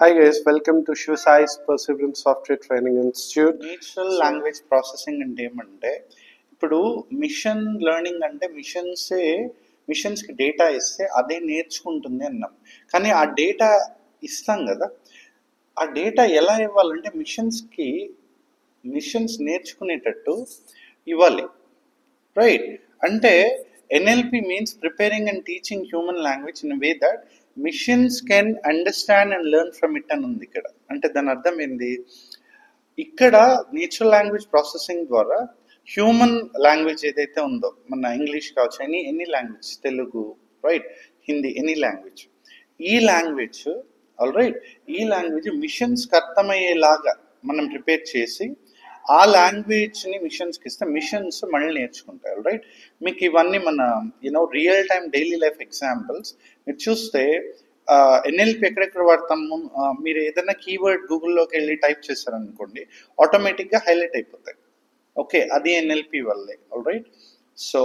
Hi guys, welcome to Shivasai's Perseverance Software Training Institute. Natural language processing అంటే ఏమంటే ఇప్పుడు machine learning అంటే మిషన్స్కి data ఇస్తే అదే నేర్చుకుంటుంది అన్నాం. కానీ ఆ డేటా ఇస్తాం కదా, ఆ డేటా ఎలా ఇవ్వాలంటే మిషన్స్ నేర్చుకునేటట్టు ఇవ్వాలి, రైట్? అంటే NLP means preparing and teaching human language in way that machines can understand and learn from it అని ఉంది ఇక్కడ. అంటే దాని అర్థం ఏంది? ఇక్కడ నేచురల్ లాంగ్వేజ్ ప్రాసెసింగ్ ద్వారా హ్యూమన్ లాంగ్వేజ్ ఏదైతే ఉందో, మన ఇంగ్లీష్ కావచ్చు, any language, Telugu, right, Hindi, any language, ఈ లాంగ్వేజ్ మిషన్స్కి అర్థమయ్యేలాగా మనం ప్రిపేర్ చేసి ఆ లాంగ్వేజ్ని మిషన్స్కి ఇస్తే మిషన్స్ మళ్ళీ నేర్చుకుంటారు, రైట్? మీకు ఇవన్నీ మన real time daily life examples మీరు చూస్తే NLP ఎక్కడెక్కడ వాడతాము, మీరు ఏదైనా కీవర్డ్ గూగుల్లోకి వెళ్ళి టైప్ చేశారనుకోండి, ఆటోమేటిక్గా హైలైట్ అయిపోతాయి. ఓకే, అది NLP వల్లే, రైట్? సో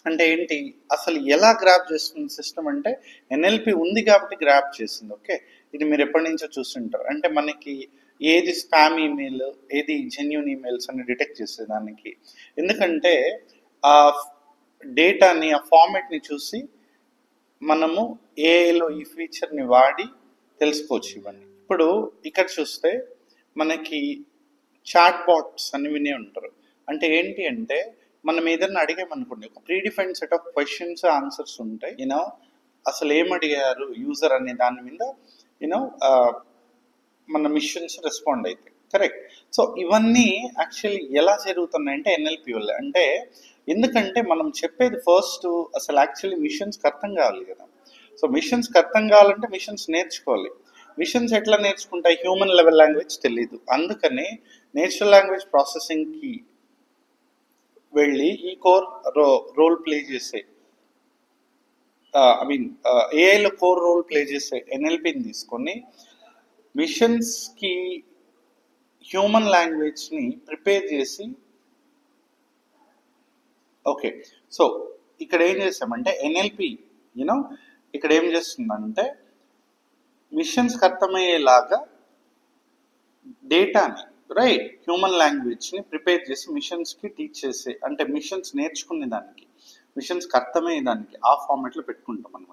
అంటే ఏంటి, అసలు ఎలా గ్రాప్ చేస్తుంది సిస్టమ్ అంటే NLP ఉంది కాబట్టి గ్రాప్ చేసింది. ఓకే, ఇది మీరు ఎప్పటి నుంచో చూస్తుంటారు. అంటే మనకి ఏది స్పామ్ ఈమెయిల్, ఏది జెన్యూన్ ఈమెయిల్స్ అని డిటెక్ట్ చేసేదానికి, ఎందుకంటే ఆ డేటాని, ఆ ఫార్మాట్ని చూసి మనము ఏఐలో ఈ ఫీచర్ని వాడి తెలుసుకోవచ్చు ఇవన్నీ. ఇప్పుడు ఇక్కడ చూస్తే మనకి చాట్ బాట్స్ అని వినే ఉంటారు. అంటే ఏంటి అంటే మనం ఏదన్నా అడిగామనుకోండి, ఒక predefined set of questions, answers ఉంటాయి. అసలు ఏమడిగారు యూజర్ అనే దాని మీద మన మిషన్స్ రెస్పాండ్ అవుతాయి, కరెక్ట్? సో ఇవన్నీ యాక్చువల్లీ ఎలా జరుగుతున్నాయంటే NLP వల్ల. అంటే ఎందుకంటే మనం చెప్పేది ఫస్ట్ అసలు యాక్చువల్లీ మిషన్స్కి అర్థం కావాలి కదా. సో మిషన్స్కి అర్థం కావాలంటే మిషన్స్ నేర్చుకోవాలి. మిషన్స్ ఎట్లా నేర్చుకుంటాయి? హ్యూమన్ లెవెల్ లాంగ్వేజ్ తెలీదు. అందుకని నేచురల్ లాంగ్వేజ్ ప్రాసెసింగ్కి వెళ్ళి ఈ కోర్ రోల్ ప్లే చేసే ఏఐలో కోర్ రోల్ ప్లే చేసే NLPని తీసుకొని మిషన్స్కి హ్యూమన్ లాంగ్వేజ్ని ప్రిపేర్ చేసి, ఓకే, సో ఇక్కడ ఏం చేస్తామంటే NLP ఇక్కడ ఏం చేస్తుందంటే మిషన్స్కి అర్థమయ్యేలాగా డేటాని, రైట్, హ్యూమన్ లాంగ్వేజ్ని ప్రిపేర్ చేసి మిషన్స్కి టీచ్ చేసే, అంటే మిషన్స్ నేర్చుకునే దానికి, మిషన్స్కి అర్థమయ్యే దానికి ఆ ఫార్మాట్లో పెట్టుకుంటాం అనమాట.